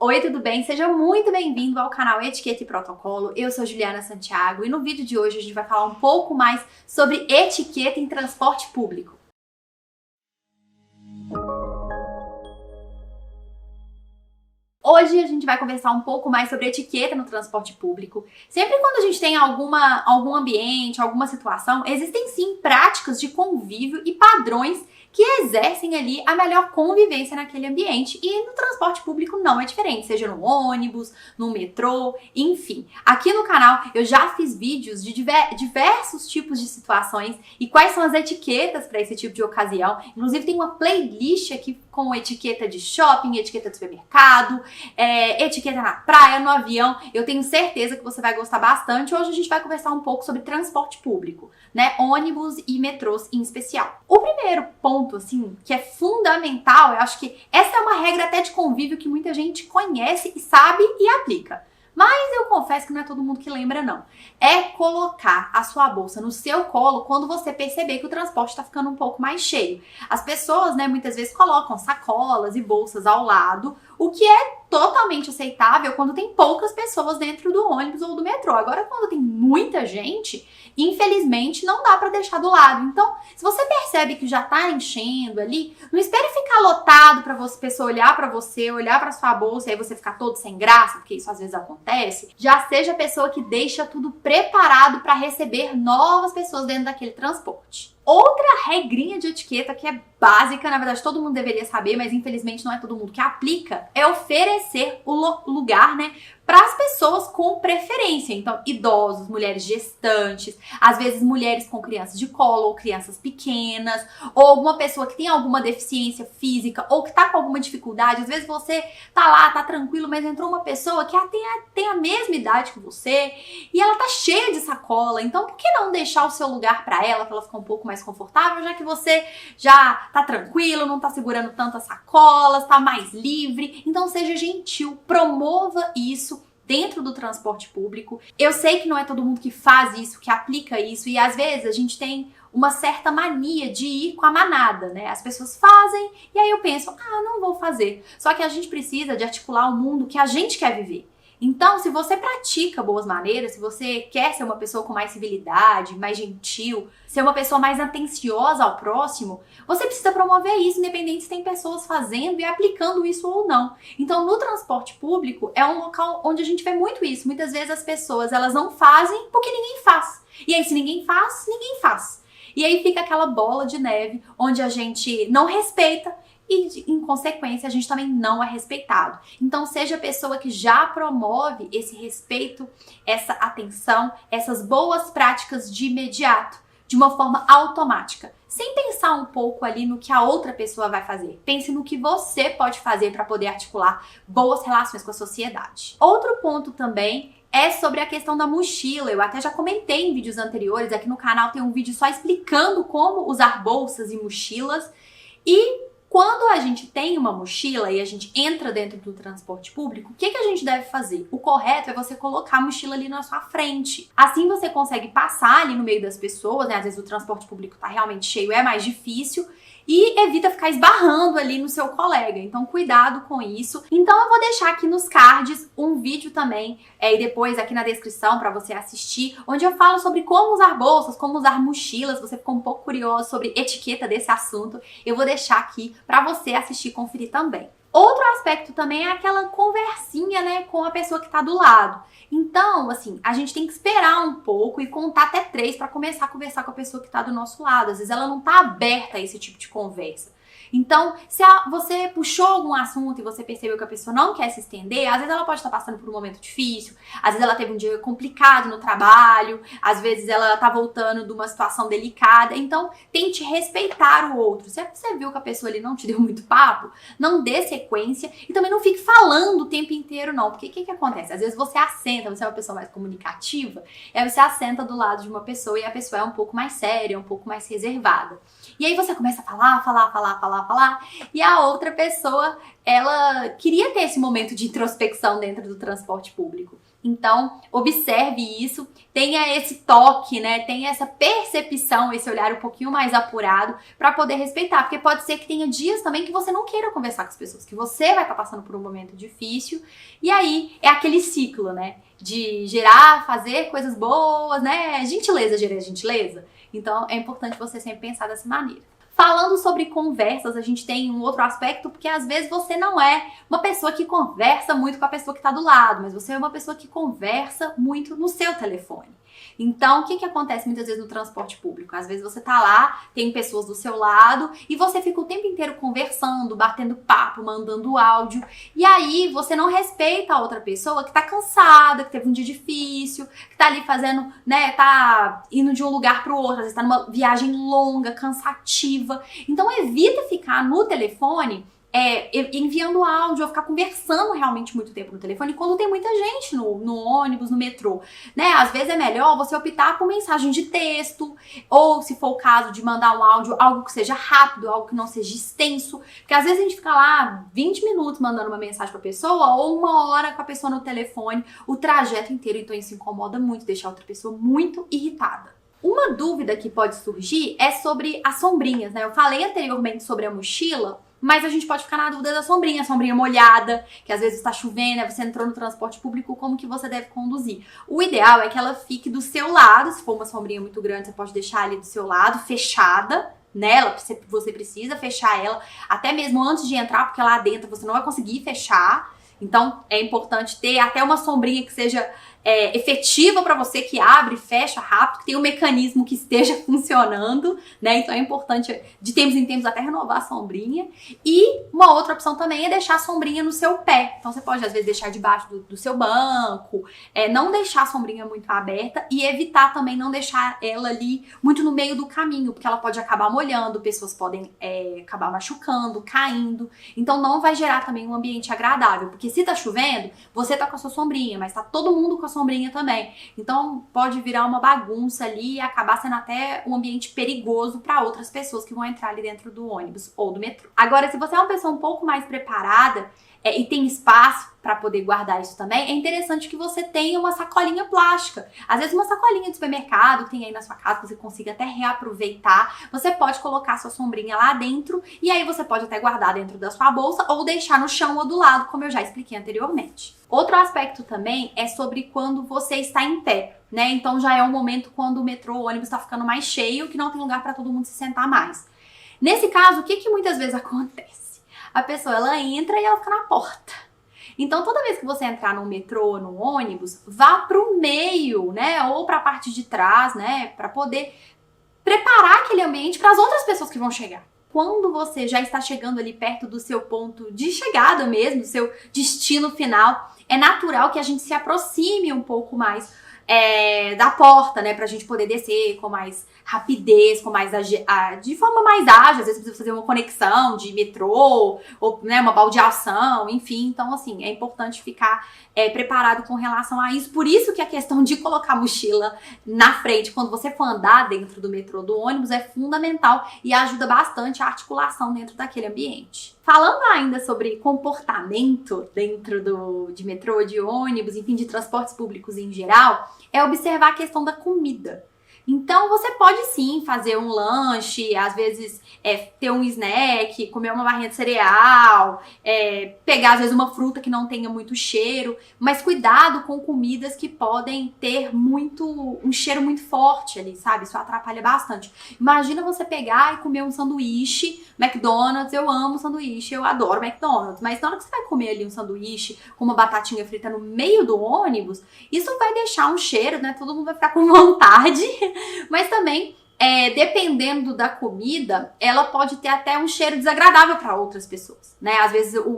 Oi, tudo bem? Seja muito bem-vindo ao canal Etiqueta e Protocolo. Eu sou Juliana Santiago e no vídeo de hoje a gente vai falar um pouco mais sobre etiqueta em transporte público. Hoje a gente vai conversar um pouco mais sobre etiqueta no transporte público. Sempre quando a gente tem algum ambiente, alguma situação, existem sim práticas de convívio e padrões que exercem ali a melhor convivência naquele ambiente. E no transporte público não é diferente, seja no ônibus, no metrô, enfim. Aqui no canal eu já fiz vídeos de diversos tipos de situações e quais são as etiquetas para esse tipo de ocasião. Inclusive tem uma playlist aqui com etiqueta de shopping, etiqueta de supermercado, etiqueta na praia, no avião. Eu tenho certeza que você vai gostar bastante. Hoje a gente vai conversar um pouco sobre transporte público, né? Ônibus e metrôs em especial. O primeiro ponto, assim, que é fundamental, eu acho que essa é uma regra até de convívio que muita gente conhece e sabe e aplica. Mas eu confesso que não é todo mundo que lembra, não. É colocar a sua bolsa no seu colo quando você perceber que o transporte está ficando um pouco mais cheio. As pessoas, né, muitas vezes colocam sacolas e bolsas ao lado, o que é totalmente aceitável quando tem poucas pessoas dentro do ônibus ou do metrô. Agora, quando tem muita gente, infelizmente, não dá para deixar do lado. Então, se você percebe que já tá enchendo ali, não espere ficar lotado para você, pessoa olhar para você, olhar para sua bolsa e aí você ficar todo sem graça, porque isso às vezes acontece. Já seja a pessoa que deixa tudo preparado para receber novas pessoas dentro daquele transporte. Outra regrinha de etiqueta que é básica, na verdade todo mundo deveria saber, mas infelizmente não é todo mundo que aplica, é oferecer o lugar, né, para as pessoas com preferência. Então, idosos, mulheres gestantes, às vezes mulheres com crianças de colo ou crianças pequenas, ou alguma pessoa que tem alguma deficiência física ou que tá com alguma dificuldade. Às vezes você tá lá, tá tranquilo, mas entrou uma pessoa que tem a mesma idade que você e ela tá cheia de sacola. Então, por que não deixar o seu lugar para ela ficar um pouco mais confortável, já que você já tá tranquilo, não tá segurando tanto as sacolas, tá mais livre? Então, seja gentil, promova isso dentro do transporte público. Eu sei que não é todo mundo que faz isso, que aplica isso, e às vezes a gente tem uma certa mania de ir com a manada, né? As pessoas fazem e aí eu penso, não vou fazer. Só que a gente precisa de articular o mundo que a gente quer viver. Então, se você pratica boas maneiras, se você quer ser uma pessoa com mais civilidade, mais gentil, ser uma pessoa mais atenciosa ao próximo, você precisa promover isso, independente se tem pessoas fazendo e aplicando isso ou não. Então, no transporte público, é um local onde a gente vê muito isso. Muitas vezes as pessoas, elas não fazem porque ninguém faz. E aí, se ninguém faz, ninguém faz. E aí fica aquela bola de neve onde a gente não respeita e, em consequência, a gente também não é respeitado. Então, seja a pessoa que já promove esse respeito, essa atenção, essas boas práticas de imediato, de uma forma automática, sem pensar um pouco ali no que a outra pessoa vai fazer. Pense no que você pode fazer para poder articular boas relações com a sociedade. Outro ponto também é sobre a questão da mochila. Eu até já comentei em vídeos anteriores, aqui no canal tem um vídeo só explicando como usar bolsas e mochilas. E quando a gente tem uma mochila e a gente entra dentro do transporte público, o que a gente deve fazer? O correto é você colocar a mochila ali na sua frente. Assim você consegue passar ali no meio das pessoas, né? Às vezes o transporte público tá realmente cheio, é mais difícil. E evita ficar esbarrando ali no seu colega. Então, cuidado com isso. Então, eu vou deixar aqui nos cards um vídeo também, e depois aqui na descrição para você assistir, onde eu falo sobre como usar bolsas, como usar mochilas. Você ficou um pouco curioso sobre etiqueta desse assunto, eu vou deixar aqui para você assistir e conferir também. Outro aspecto também é aquela conversinha, né, com a pessoa que tá do lado. Então, assim, a gente tem que esperar um pouco e contar até 3 para começar a conversar com a pessoa que tá do nosso lado. Às vezes ela não tá aberta a esse tipo de conversa. Então, se você puxou algum assunto e você percebeu que a pessoa não quer se estender, às vezes ela pode estar passando por um momento difícil, às vezes ela teve um dia complicado no trabalho, às vezes ela tá voltando de uma situação delicada. Então, tente respeitar o outro. Se você viu que a pessoa ali não te deu muito papo, não dê sequência e também não fique falando o tempo inteiro, não. Porque o que acontece? Às vezes você assenta, você é uma pessoa mais comunicativa, e aí você assenta do lado de uma pessoa e a pessoa é um pouco mais séria, um pouco mais reservada. E aí você começa a falar, falar. E a outra pessoa, ela queria ter esse momento de introspecção dentro do transporte público. Então, observe isso, tenha esse toque, né? Tenha essa percepção, esse olhar um pouquinho mais apurado para poder respeitar. Porque pode ser que tenha dias também que você não queira conversar com as pessoas, que você vai estar passando por um momento difícil. E aí é aquele ciclo, né? De gerar, fazer coisas boas, né? Gentileza gera gentileza. Então, é importante você sempre pensar dessa maneira. Falando sobre conversas, a gente tem um outro aspecto, porque às vezes você não é uma pessoa que conversa muito com a pessoa que está do lado, mas você é uma pessoa que conversa muito no seu telefone. Então, o que acontece muitas vezes no transporte público? Às vezes você tá lá, tem pessoas do seu lado e você fica o tempo inteiro conversando, batendo papo, mandando áudio. E aí você não respeita a outra pessoa que tá cansada, que teve um dia difícil, que tá ali fazendo, né, tá indo de um lugar pro outro, às vezes tá numa viagem longa, cansativa. Então evita ficar no telefone enviando áudio ou ficar conversando realmente muito tempo no telefone quando tem muita gente no ônibus, no metrô, né? Às vezes é melhor você optar por mensagem de texto ou, se for o caso, de mandar um áudio, algo que seja rápido, algo que não seja extenso, porque às vezes a gente fica lá 20 minutos mandando uma mensagem pra pessoa ou 1 hora com a pessoa no telefone, o trajeto inteiro, então isso incomoda muito, deixa a outra pessoa muito irritada. Uma dúvida que pode surgir é sobre as sombrinhas, né? Eu falei anteriormente sobre a mochila, mas a gente pode ficar na dúvida da sombrinha, a sombrinha molhada, que às vezes está chovendo, você entrou no transporte público, como que você deve conduzir? O ideal é que ela fique do seu lado, se for uma sombrinha muito grande, você pode deixar ali do seu lado, fechada, nela, você precisa fechar ela, até mesmo antes de entrar, porque lá dentro você não vai conseguir fechar. Então, é importante ter até uma sombrinha que seja efetiva para você, que abre e fecha rápido, que tem um mecanismo que esteja funcionando, né? Então é importante, de tempos em tempos, até renovar a sombrinha. E uma outra opção também é deixar a sombrinha no seu pé. Então você pode, às vezes, deixar debaixo do seu banco, não deixar a sombrinha muito aberta e evitar também não deixar ela ali muito no meio do caminho, porque ela pode acabar molhando, pessoas podem acabar machucando, caindo. Então não vai gerar também um ambiente agradável, porque se tá chovendo, você tá com a sua sombrinha, mas tá todo mundo com a sombrinha também. Então pode virar uma bagunça ali e acabar sendo até um ambiente perigoso para outras pessoas que vão entrar ali dentro do ônibus ou do metrô. Agora, se você é uma pessoa um pouco mais preparada e tem espaço para poder guardar isso também, é interessante que você tenha uma sacolinha plástica. Às vezes uma sacolinha de supermercado que tem aí na sua casa, que você consiga até reaproveitar. Você pode colocar sua sombrinha lá dentro e aí você pode até guardar dentro da sua bolsa ou deixar no chão ou do lado, como eu já expliquei anteriormente. Outro aspecto também é sobre quando você está em pé, né? Então já é um momento quando o metrô, o ônibus está ficando mais cheio, que não tem lugar para todo mundo se sentar mais. Nesse caso, o que muitas vezes acontece? A pessoa, ela entra e ela fica na porta. Então, toda vez que você entrar no metrô ou no ônibus, vá pro meio, né? Ou pra parte de trás, né? Pra poder preparar aquele ambiente para as outras pessoas que vão chegar. Quando você já está chegando ali perto do seu ponto de chegada mesmo, do seu destino final, é natural que a gente se aproxime um pouco mais da porta, né, pra gente poder descer com mais rapidez, com mais de forma mais ágil. Às vezes precisa fazer uma conexão de metrô, ou, né, uma baldeação, enfim. Então, assim, é importante ficar preparado com relação a isso. Por isso que a questão de colocar a mochila na frente, quando você for andar dentro do metrô, do ônibus, é fundamental e ajuda bastante a articulação dentro daquele ambiente. Falando ainda sobre comportamento dentro de metrô, de ônibus, enfim, de transportes públicos em geral, é observar a questão da comida. Então, você pode sim fazer um lanche, às vezes ter um snack, comer uma barrinha de cereal, pegar às vezes uma fruta que não tenha muito cheiro, mas cuidado com comidas que podem ter um cheiro muito forte ali, sabe? Isso atrapalha bastante. Imagina você pegar e comer um sanduíche, McDonald's, eu amo sanduíche, eu adoro McDonald's, mas na hora que você vai comer ali um sanduíche com uma batatinha frita no meio do ônibus, isso vai deixar um cheiro, né? Todo mundo vai ficar com vontade. Mas também, dependendo da comida, ela pode ter até um cheiro desagradável para outras pessoas, né? Às vezes o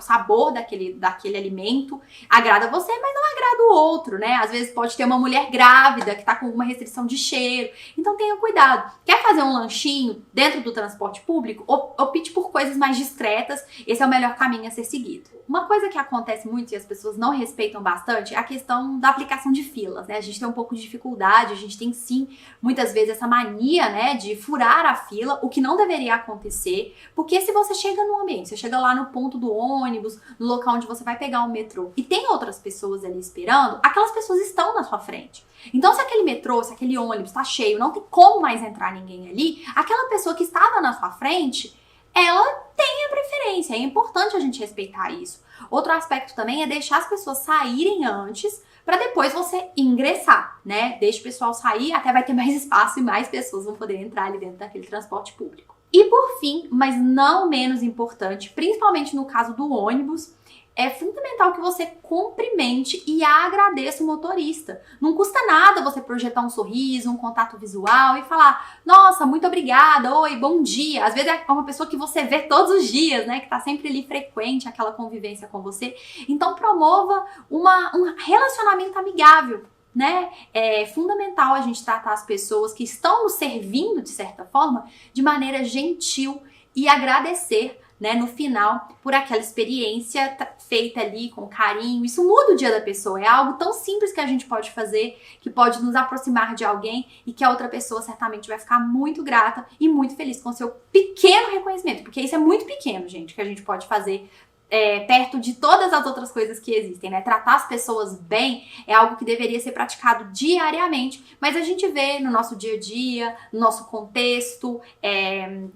sabor daquele alimento agrada você, mas não agrada o outro, né? Às vezes pode ter uma mulher grávida que tá com alguma restrição de cheiro. Então tenha cuidado. Quer fazer um lanchinho dentro do transporte público? Opte por coisas mais discretas. Esse é o melhor caminho a ser seguido. Uma coisa que acontece muito e as pessoas não respeitam bastante é a questão da aplicação de filas, né? A gente tem um pouco de dificuldade, a gente tem sim, muitas vezes, essa mania, né, de furar a fila, o que não deveria acontecer, porque se você chega no ambiente, você chega lá no ponto do ônibus, no local onde você vai pegar o metrô, e tem outras pessoas ali esperando, aquelas pessoas estão na sua frente. Então, se aquele metrô, se aquele ônibus tá cheio, não tem como mais entrar ninguém ali, aquela pessoa que estava na sua frente, ela tem a preferência. É importante a gente respeitar isso. Outro aspecto também é deixar as pessoas saírem antes para depois você ingressar, né? Deixa o pessoal sair, até vai ter mais espaço e mais pessoas vão poder entrar ali dentro daquele transporte público. E por fim, mas não menos importante, principalmente no caso do ônibus, é fundamental que você cumprimente e agradeça o motorista. Não custa nada você projetar um sorriso, um contato visual e falar: nossa, muito obrigada, oi, bom dia. Às vezes é uma pessoa que você vê todos os dias, né? Que tá sempre ali frequente, aquela convivência com você. Então promova um relacionamento amigável, né? É fundamental a gente tratar as pessoas que estão nos servindo, de certa forma, de maneira gentil e agradecer, né, no final, por aquela experiência feita ali com carinho. Isso muda o dia da pessoa, é algo tão simples que a gente pode fazer, que pode nos aproximar de alguém e que a outra pessoa certamente vai ficar muito grata e muito feliz com o seu pequeno reconhecimento, porque isso é muito pequeno, gente, que a gente pode fazer perto de todas as outras coisas que existem, né? Tratar as pessoas bem é algo que deveria ser praticado diariamente, mas a gente vê no nosso dia a dia, no nosso contexto,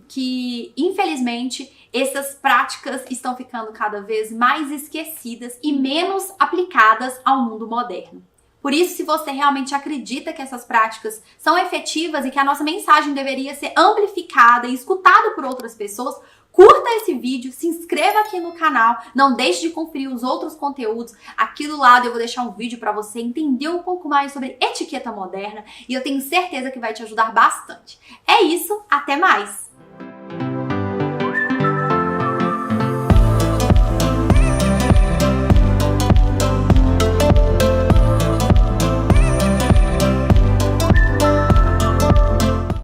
que infelizmente essas práticas estão ficando cada vez mais esquecidas e menos aplicadas ao mundo moderno. Por isso, se você realmente acredita que essas práticas são efetivas e que a nossa mensagem deveria ser amplificada e escutada por outras pessoas, curta esse vídeo, se inscreva aqui no canal, não deixe de conferir os outros conteúdos. Aqui do lado eu vou deixar um vídeo para você entender um pouco mais sobre etiqueta moderna e eu tenho certeza que vai te ajudar bastante. É isso, até mais!